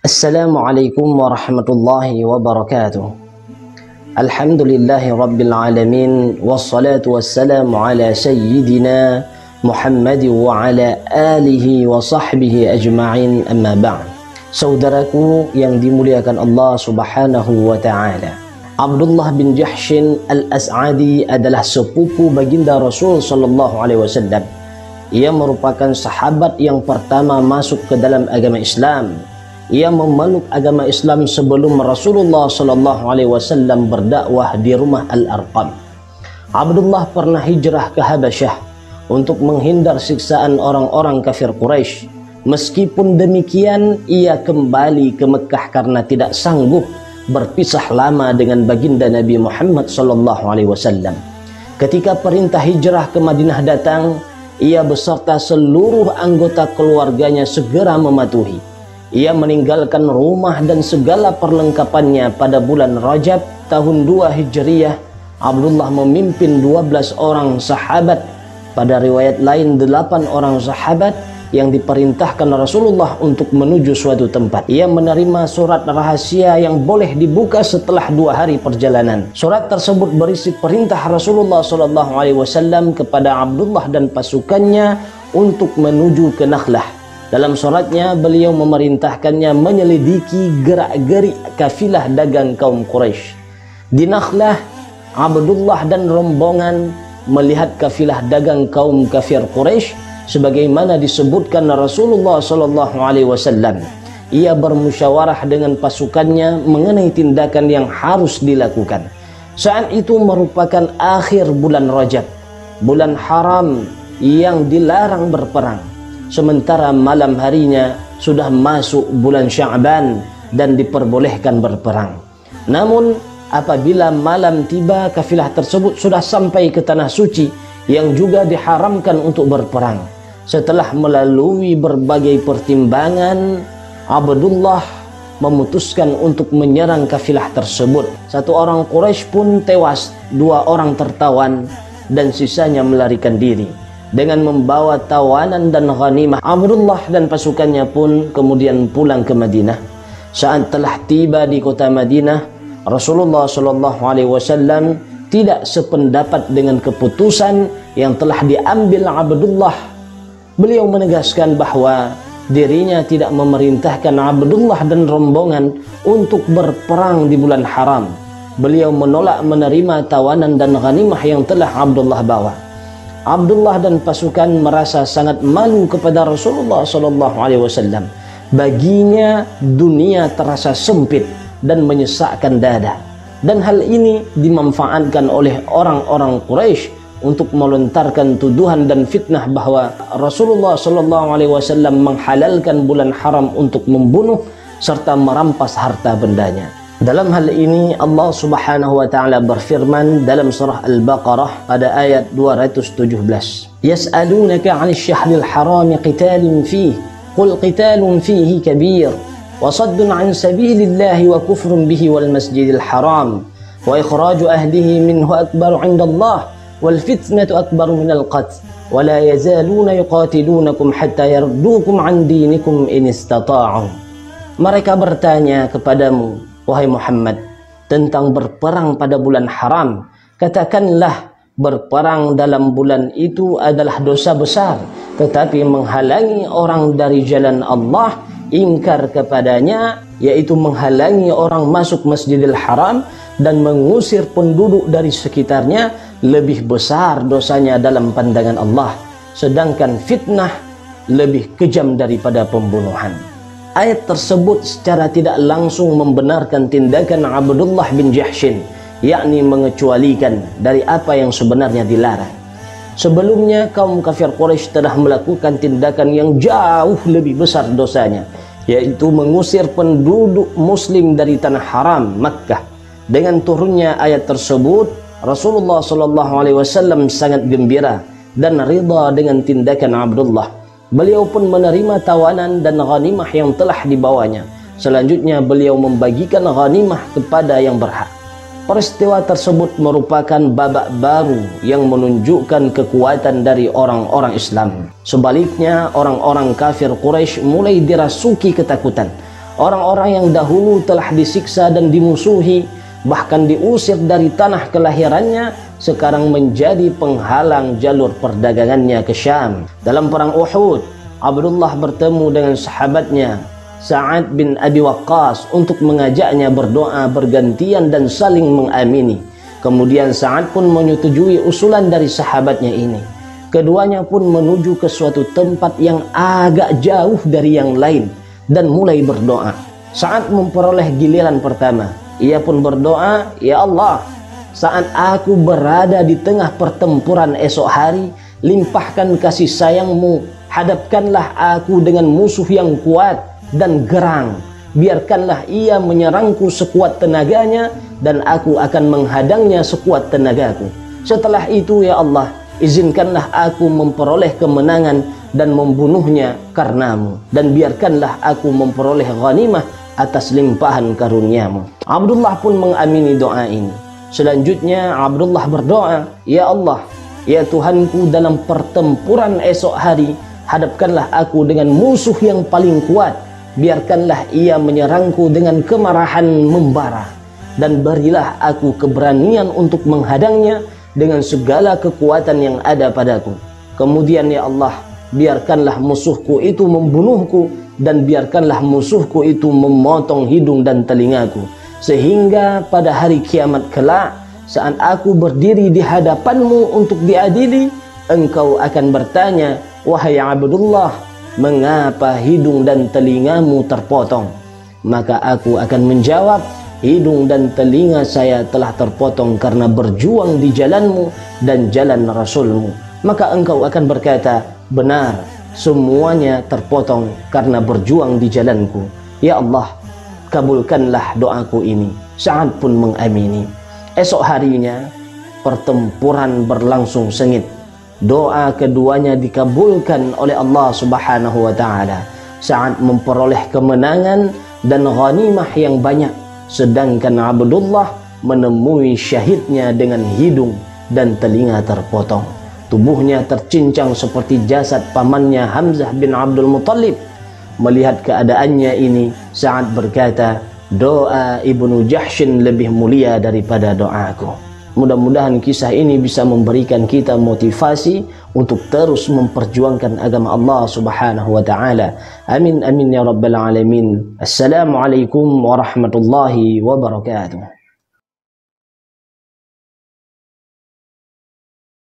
Assalamualaikum warahmatullahi wabarakatuh. Alhamdulillahi rabbil alamin, wassalatu wassalamu ala sayyidina Muhammad wa ala alihi wa sahbihi ajma'in, amma ba'd. Saudaraku yang dimuliakan Allah subhanahu wa ta'ala, Abdullah bin Jahshin al-As'adi adalah sepupu baginda Rasul sallallahu alaihi wasallam. Ia merupakan sahabat yang pertama masuk ke dalam agama Islam. Ia memeluk agama Islam sebelum Rasulullah sallallahu alaihi wasallam berdakwah di rumah Al-Arqam. Abdullah pernah hijrah ke Habasyah untuk menghindar siksaan orang-orang kafir Quraisy. Meskipun demikian, ia kembali ke Mekah karena tidak sanggup berpisah lama dengan baginda Nabi Muhammad sallallahu alaihi wasallam. Ketika perintah hijrah ke Madinah datang, ia beserta seluruh anggota keluarganya segera mematuhi. Ia meninggalkan rumah dan segala perlengkapannya pada bulan Rajab tahun 2 Hijriyah. Abdullah memimpin 12 orang sahabat, pada riwayat lain 8 orang sahabat yang diperintahkan Rasulullah untuk menuju suatu tempat. Ia menerima surat rahasia yang boleh dibuka setelah 2 hari perjalanan. Surat tersebut berisi perintah Rasulullah SAW kepada Abdullah dan pasukannya untuk menuju ke Nakhlah. Dalam suratnya beliau memerintahkannya menyelidiki gerak-gerik kafilah dagang kaum Quraisy. Di Nakhlah, Abdullah dan rombongan melihat kafilah dagang kaum kafir Quraisy sebagaimana disebutkan Rasulullah sallallahu alaihi wasallam. Ia bermusyawarah dengan pasukannya mengenai tindakan yang harus dilakukan. Saat itu merupakan akhir bulan Rajab, bulan haram yang dilarang berperang. Sementara malam harinya sudah masuk bulan Sya'ban dan diperbolehkan berperang. Namun apabila malam tiba, kafilah tersebut sudah sampai ke tanah suci yang juga diharamkan untuk berperang. Setelah melalui berbagai pertimbangan, Abdullah memutuskan untuk menyerang kafilah tersebut. 1 orang Quraisy pun tewas, 2 orang tertawan, dan sisanya melarikan diri dengan membawa tawanan dan ghanimah. Abdullah dan pasukannya pun kemudian pulang ke Madinah. Saat telah tiba di kota Madinah, Rasulullah SAW tidak sependapat dengan keputusan yang telah diambil Abdullah. Beliau menegaskan bahwa dirinya tidak memerintahkan Abdullah dan rombongan untuk berperang di bulan haram. Beliau menolak menerima tawanan dan ghanimah yang telah Abdullah bawa. Abdullah dan pasukan merasa sangat malu kepada Rasulullah SAW. Baginya dunia terasa sempit dan menyesakkan dada. Dan hal ini dimanfaatkan oleh orang-orang Quraisy untuk melontarkan tuduhan dan fitnah bahwa Rasulullah SAW menghalalkan bulan haram untuk membunuh serta merampas harta bendanya. Dalam hal ini Allah Subhanahu wa taala berfirman dalam surah Al-Baqarah pada ayat 217. Yas'alunaka 'anil syahril haram qitalin fihi qul qitalun fihi kabir wa saddun 'an sabilillahi wa kufrun bihi wal masjidil haram wa ikhraju ahlihi minhu akbaru 'indallah wal fitnatu akbaru minal qatl wa la yazaluna yuqatilunakum hatta yardukum 'an dinikum in istata'u. Mereka bertanya kepadamu, wahai Muhammad, tentang berperang pada bulan haram. Katakanlah, berperang dalam bulan itu adalah dosa besar, tetapi menghalangi orang dari jalan Allah, ingkar kepadanya, yaitu menghalangi orang masuk Masjidil Haram dan mengusir penduduk dari sekitarnya, lebih besar dosanya dalam pandangan Allah. Sedangkan fitnah lebih kejam daripada pembunuhan. Ayat tersebut secara tidak langsung membenarkan tindakan Abdullah bin Jahshin, yakni mengecualikan dari apa yang sebenarnya dilarang. Sebelumnya kaum kafir Quraisy telah melakukan tindakan yang jauh lebih besar dosanya, yaitu mengusir penduduk muslim dari tanah haram Makkah. Dengan turunnya ayat tersebut, Rasulullah SAW sangat gembira dan ridha dengan tindakan Abdullah. Beliau pun menerima tawanan dan ghanimah yang telah dibawanya. Selanjutnya beliau membagikan ghanimah kepada yang berhak. Peristiwa tersebut merupakan babak baru yang menunjukkan kekuatan dari orang-orang Islam. Sebaliknya, orang-orang kafir Quraisy mulai dirasuki ketakutan. Orang-orang yang dahulu telah disiksa dan dimusuhi, bahkan diusir dari tanah kelahirannya, sekarang menjadi penghalang jalur perdagangannya ke Syam. Dalam perang Uhud, Abdullah bertemu dengan sahabatnya Sa'ad bin Abi Waqqas untuk mengajaknya berdoa bergantian dan saling mengamini. Kemudian Sa'ad pun menyetujui usulan dari sahabatnya ini. Keduanya pun menuju ke suatu tempat yang agak jauh dari yang lain dan mulai berdoa. Saat memperoleh giliran pertama, ia pun berdoa, "Ya Allah, saat aku berada di tengah pertempuran esok hari, limpahkan kasih sayang-Mu, hadapkanlah aku dengan musuh yang kuat dan gerang. Biarkanlah ia menyerangku sekuat tenaganya dan aku akan menghadangnya sekuat tenagaku. Setelah itu, ya Allah, izinkanlah aku memperoleh kemenangan dan membunuhnya karenamu, dan biarkanlah aku memperoleh ghanimah atas limpahan karuniamu." Abdullah pun mengamini doa ini. Selanjutnya Abdullah berdoa, "Ya Allah, ya Tuhanku, dalam pertempuran esok hari, hadapkanlah aku dengan musuh yang paling kuat. Biarkanlah ia menyerangku dengan kemarahan membara, dan berilah aku keberanian untuk menghadangnya dengan segala kekuatan yang ada padaku. Kemudian ya Allah, biarkanlah musuhku itu membunuhku, dan biarkanlah musuhku itu memotong hidung dan telingaku, sehingga pada hari kiamat kelak, saat aku berdiri di hadapanmu untuk diadili, engkau akan bertanya, 'Wahai Abdullah, mengapa hidung dan telingamu terpotong?' Maka aku akan menjawab, 'Hidung dan telinga saya telah terpotong karena berjuang di jalanmu dan jalan Rasulmu.' Maka engkau akan berkata, 'Benar, semuanya terpotong karena berjuang di jalanku. Ya Allah, kabulkanlah doaku ini.' Sa'ad pun mengamini. Esok harinya pertempuran berlangsung sengit. Doa keduanya dikabulkan oleh Allah Subhanahu wa taala. Sa'ad memperoleh kemenangan dan ghanimah yang banyak, sedangkan Abdullah menemui syahidnya dengan hidung dan telinga terpotong. Tubuhnya tercincang seperti jasad pamannya Hamzah bin Abdul Muttalib. Melihat keadaannya ini, Sa'ad berkata, "Doa Ibnu Jahshin lebih mulia daripada doaku." Mudah-mudahan kisah ini bisa memberikan kita motivasi untuk terus memperjuangkan agama Allah Subhanahu wa taala. Amin amin ya rabbal alamin. Assalamualaikum warahmatullahi wabarakatuh.